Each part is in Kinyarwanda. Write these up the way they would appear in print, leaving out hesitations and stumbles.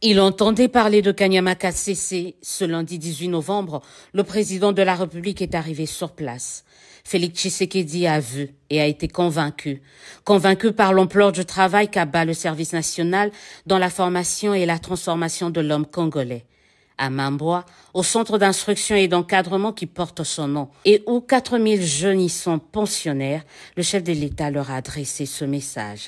Il entendait parler de Kanyama Kasese. Ce lundi 18 novembre, le président de la République est arrivé sur place. Félix Tshisekedi a vu et a été convaincu par l'ampleur du travail qu'abat le service national dans la formation et la transformation de l'homme congolais. À Mamboa, au centre d'instruction et d'encadrement qui porte son nom, et où 4000 jeunes y sont pensionnaires, le chef de l'État leur a adressé ce message.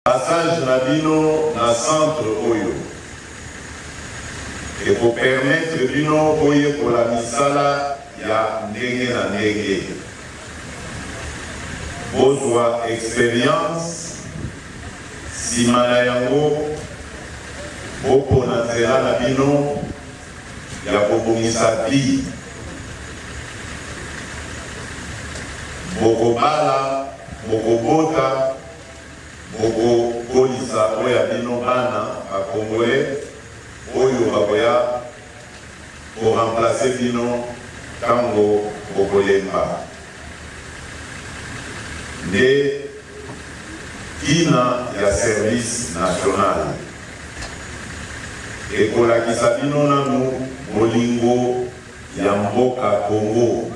Passage Nabino na centre Oyo. Et pour permettre bino boye pour la misala ya ndenge na ndenge. Bozwa expérience simana yango boko na nzela na bino ya kobongisa bi. Boko bala, boko bota, boko kolisa oya bino bana a Congolais. Oyo bakoya pour remplacer bino tango bokolemba nde kina ya service national ekolakisa bino nanu bolingo ya mboka Congo,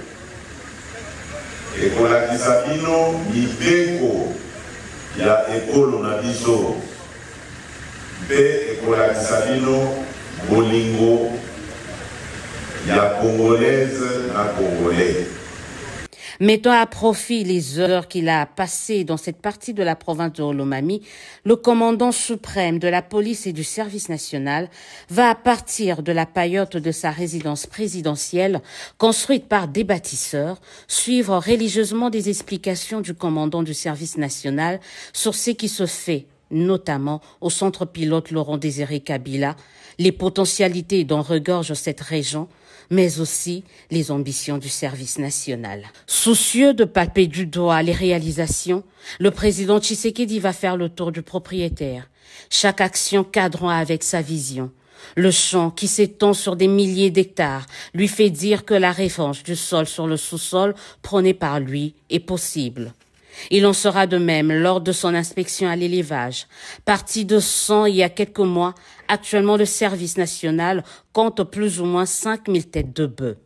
ekolakisa bino mibeko ya ekolo na biso mpe ekolakisa bino bolingo ya congolaise na congolais. Mettant à profit les heures qu'il a passées dans cette partie de la province de Olomami, le commandant suprême de la police et du service national va, à partir de la paillote de sa résidence présidentielle, construite par des bâtisseurs, suivre religieusement des explications du commandant du service national sur ce qui se fait, notamment au centre pilote Laurent Désiré Kabila, les potentialités dont regorge cette région, mais aussi les ambitions du service national. Soucieux de palper du doigt les réalisations, le président Tshisekedi va faire le tour du propriétaire, chaque action cadrant avec sa vision. Le champ qui s'étend sur des milliers d'hectares lui fait dire que la revanche du sol sur le sous-sol prônée par lui est possible. Il en sera de même lors de son inspection à l'élevage. Parti de 100 il y a quelques mois, actuellement le service national compte plus ou moins 5000 têtes de bœufs.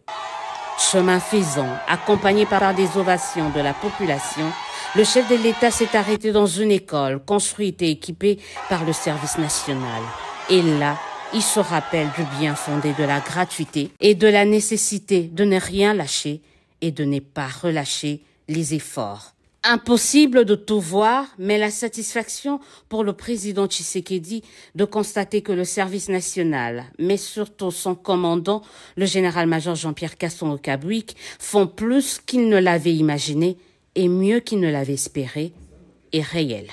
Chemin faisant, accompagné par des ovations de la population, le chef de l'État s'est arrêté dans une école construite et équipée par le service national. Et là, il se rappelle du bien fondé de la gratuité et de la nécessité de ne rien lâcher et de ne pas relâcher les efforts. Impossible de tout voir, mais la satisfaction pour le président Tshisekedi de constater que le service national, mais surtout son commandant, le général-major Jean-Pierre Kasson-Okabouik, font plus qu'il ne l'avait imaginé et mieux qu'il ne l'avait espéré, est réel.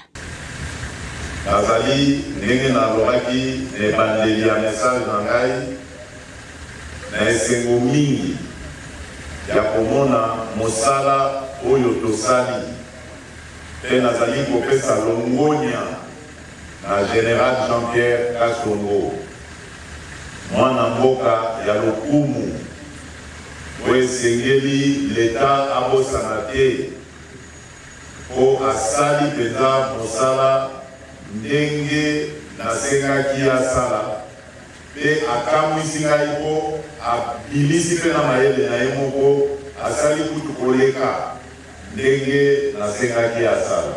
Nazali ndenge na loraki ne bandeli ya message na ngai na esengo mingi ya komona mosala oyo tosali mpe nazali kopesa longonia na général Jean-Pierre Kasongo mwana mboka ya lokumu oyo esengeli leta abosana te mpo asali mpenza mosala ndenge nasengaki asala mpe akamwisi ngai mpo abilisi mpe na mayele na ye moko asali kutu koleka ndenge nasengaki asala.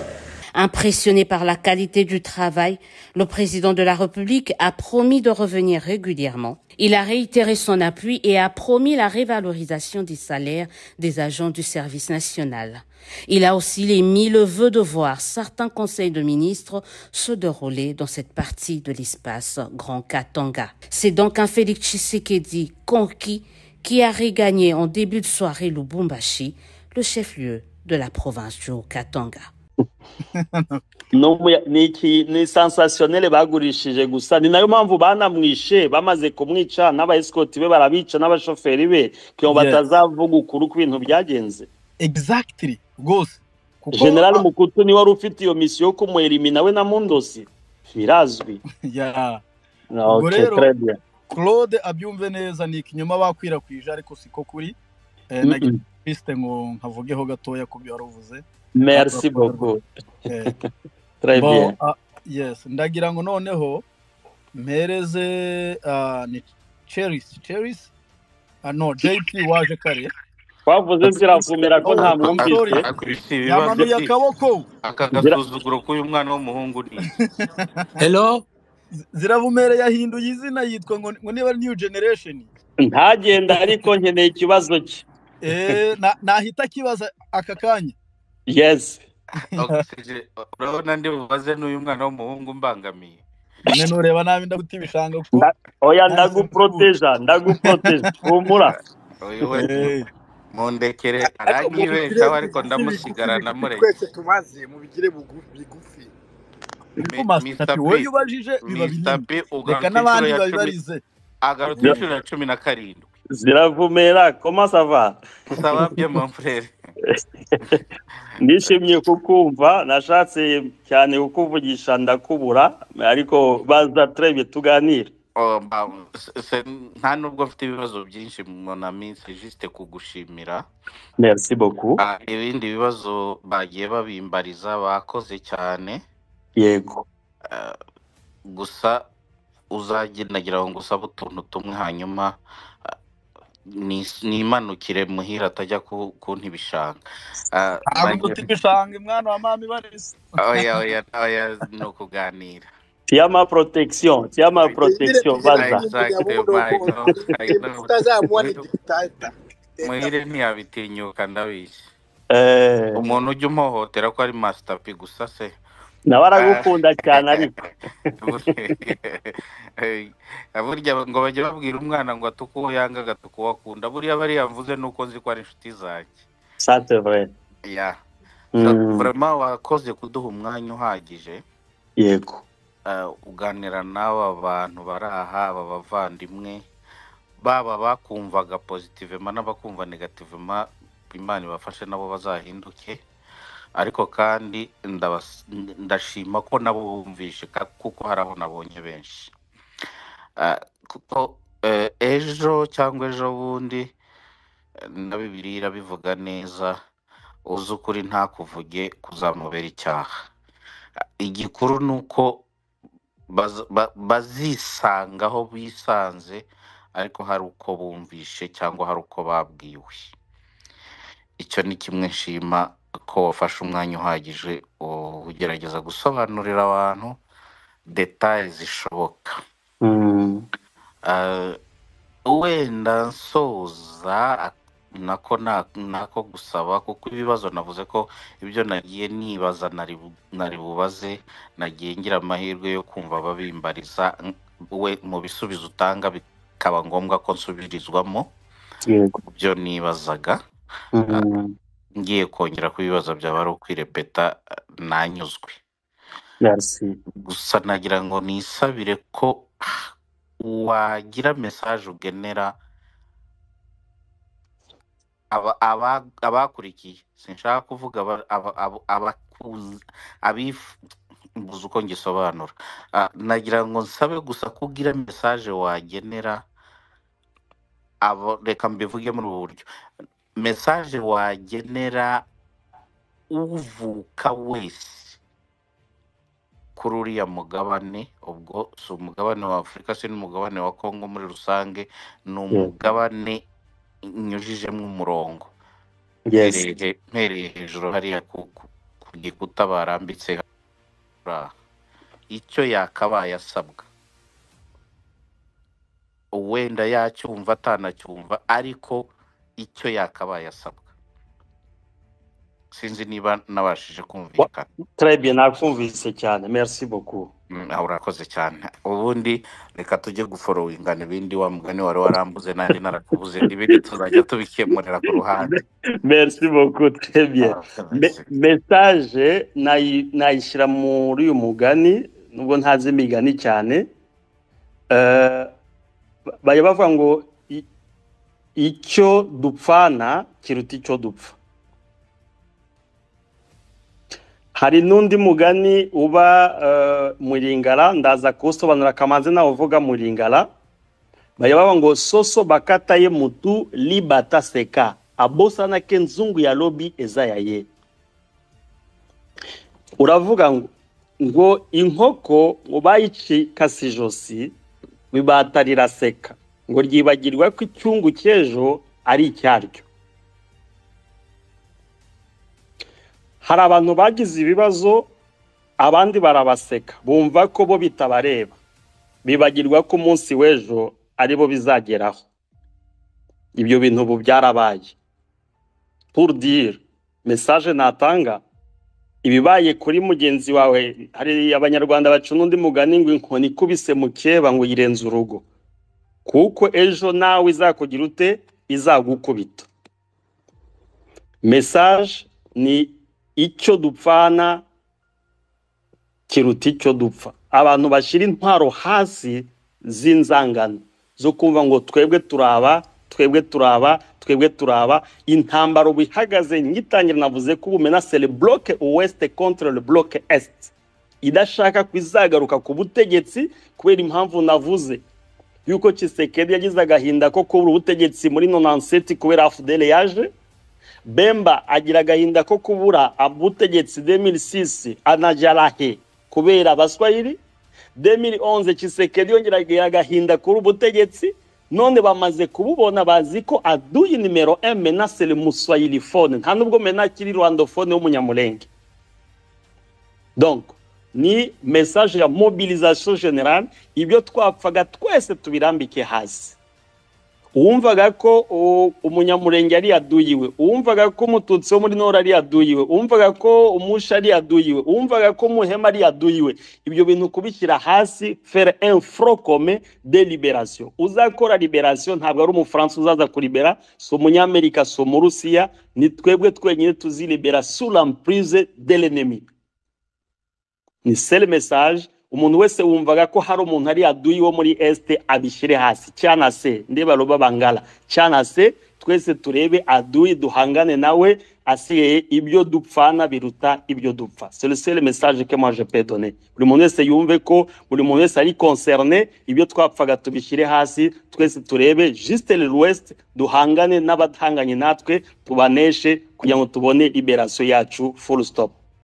Impressionné par la qualité du travail, le président de la République a promis de revenir régulièrement. Il a réitéré son appui et a promis la révalorisation des salaires des agents du service national. Il a aussi émis le vœu de voir certains conseils de ministres se dérouler dans cette partie de l'espace Grand Katanga. C'est donc un Félix Tshisekedi conquis qui a regagné en début de soirée Lubumbashi, le chef-lieu de la province du Haut-Katanga. Ni sensationnel bagurishije gusa ni nayo mpamvu banamwishe bamaze kumwica n'abaescort be barabica n'abashoferi be kyo batazavuga ukuri ku bintu byagenze. Exactly gose General Mukutu ni wari ufite iyo mission ko muelimina we na Mundosi birazwi. Yeah. Okay, très bien. Claude abyumve neza ni ikinyoma bakwirakwije ariko siko kuri nagize piste ngo nkavugeho gatoya ku byo waruvuze. Merci beaucoup. Très bien. Yes, ndagira ngo noneho mpereze ni Cheris no JP waje kare twavuze ziravumera ko nta mwumvise yamanuye akaboko akagasuzuguro k'uyu mwana w'umuhungu ni Hello ziravumere yahinduye izina yitwa ngo niba new generation ntagenda ariko nkeneye ikibazo cye nahita kibaza aka kanya yes urabona ndi bubaze n'uyu mwana w'umuhungu mbangamiye none nureba nabi ndaguta ibishanga kuko oya ndaguproteja humura mundekere aranyibeshaho ariko ndamusigarana mureke twese tumaze mu bigire bigufi wowe yubajije biba binini reka n'abandi babibarize agarutse inshuro ya 17 ziravumera comment ça va ça va bien mon frère nishimye kukumva nashatse cyane kukuvugisha ndakubura ariko baza trebe tuganira nta nubwo mfite ibibazo byinshi na minsi juste kugushimira merci beaucoup ibindi bibazo bagiye babimbariza bakoze cyane yego gusa uzagendagira ngo ngusaba utuntu tumwe hanyuma nimanukire muhira atajya kunti bishanga ntabwo tibishanga mwana wa mama ibarese oya no kuganira tiama protection baza muhire ntiyabitinyuka ndabizi umuntu ujya umuhohotera ko ari masterpi gusa se nawe aragukunda cyane ariko burya ngo bajye babwira umwana ngo atuke uwo yanga agatuka uwo akunda buriya bari yavuze nuko nzi ko ari inshuti zanjye ça c'est vrai ya vraiment wakoze kuduha umwanya uhagije yego uganira n'aba bantu bari aha aba bavandimwe baba bakumvaga positivement n'abakumva negativement Imana ibafashe nabo bazahinduke ariko kandi ndashima ko nabo bumvishe kuko haraho nabonye benshi kuko ejo cyangwa ejo bundi na Bibiliya bivuga neza uzi ukuri nta kuvuge kuzamubera icyaha igikuru nuko bazisangaho bisanze ariko hari uko bumvishe cyangwa hari uko babwiwe icyo ni kimwe nshima ko wafashe umwanya uhagije ugerageza gusobanurira abantu details zishoboka wenda nsoza nako gusaba kuko ibibazo navuze ko ibyo nagiye nibaza nari bubaze nagiye ngira amahirwe yo kumva babimbariza we mu bisubizo utanga bikaba ngombwa ko nsubirizwamo byo nibazaga ngiye kongera ku bibazo byaba ari ukwirepeta nanyuzwe gusa nagira ngo nisabire ko wagira message ugenera abakurikiye sinshaka kuvuga mbuze uko ngisobanura nagira ngo nsabe gusa kugira message wagenera reka mbivuge muri ubu buryo message wagenera uvuka wese kuri uriya mugabane ubwo si umugabane wa Afurika si n'umugabane wa Kongo muri rusange ni umugabane nyujijemo umurongo mpereye hejuru hariya ku gikuta barambitse icyo yakabaye asabwa wenda yacyumva atanacyumva ariko icyo yakabaye asabwa sinzi niba nabashije kumvikana très bien nakumvise cyane merci beaucoup urakoze cyane ubundi reka tujye guforowingana ibindi wa mugani wari warambuze nandi narakubuze ibindi tuzajya tubikemurira ku ruhande merci beaucoup très bien message nayishyira muri uyu mugani nubwo ntazi imigani cyane baya bavuga ngo icyo dupfana kiruta icyo dupfa hari n'undi mugani uba muringara ndaza kusobanura kamanze nawe uvuga muringara baya bavuga ngo soso bakataye mutu libata seka abosana kenzungu ya lobi ezayaye uravuga ngo ngo inkoko ngo bayicikase ijosi bibatarira seka ngo ryibagirwa ko icyungu cy'ejo ari icyaryo. Hari abantu bagize ibibazo abandi barabaseka bumva ko bo bitabareba, bibagirwa ko umunsi w'ejo ari bo bizageraho. Ibyo bintu ubu byarabaye. Pour dire message natanga, ibibaye kuri mugenzi wawe, hari abanyarwanda baca n'undi mugani ngo inkoni ikubise mu keba ngo yirenze urugo, kuko ejo nawe izakugira ute, izagukubita. Message ni icyo dupfana kiruta icyo dupfa. Abantu bashira intwaro hasi z'inzangano zo kumva ngo twebwe turaba. Intambara bihagaze ngitangira navuze ko ubumena c'est le bloc ouest contre le bloc est, idashaka kwizagaruka ku butegetsi kubera impamvu navuze yuko Tshisekedi yagize agahinda ko kubura ubutegetsi muri 97 kubera AFDL yaje. Bemba agira agahinda ko kubura ubutegetsi 2006 anajarahe kubera abaswahili. 2011 Tshisekedi yongera agahinda kuri ubutegetsi, none bamaze kububona bazi ko adui numero 1 mena c'est le muswahiliphone, nta nubwo mena kiri rwandophone w'umunyamulenge. Donc ni message ya mobilisation générale, ibyo twapfaga twese tubirambike hasi. Uwumvaga ko umunyamurenge ari aduyiwe, uwumvaga ko umututsi wo muri Nord ari aduyiwe, uwumvaga ko umusha ari aduyiwe, uwumvaga ko muhema ari aduyiwe, ibyo bintu kubishyira hasi, faire un front commun de libération. Uzakora libération ntabwo ari umufaransa uzaza kuribera, so umunyamerika, so umurusiya, ni twebwe twenyine tuzilibera sous l'emprise de l'ennemi. Ni seul message. Umuntu wese wumvaga ko hari umuntu ari aduyi wo muri este abishire hasi, cyana se ndeba roba bangala, cyana se twese turebe aduyi duhangane nawe, asiye ibyo dupfana biruta ibyo dupfa. C'est le seul message que moi je peux donner. Buri muntu wese yumve ko buri muntu wese ari concerné, ibyo twapfaga tubishire hasi, twese turebe juste l'ouest duhangane n'abatanganye natwe tubaneshe kugira ngo tubone liberation yacu, full stop.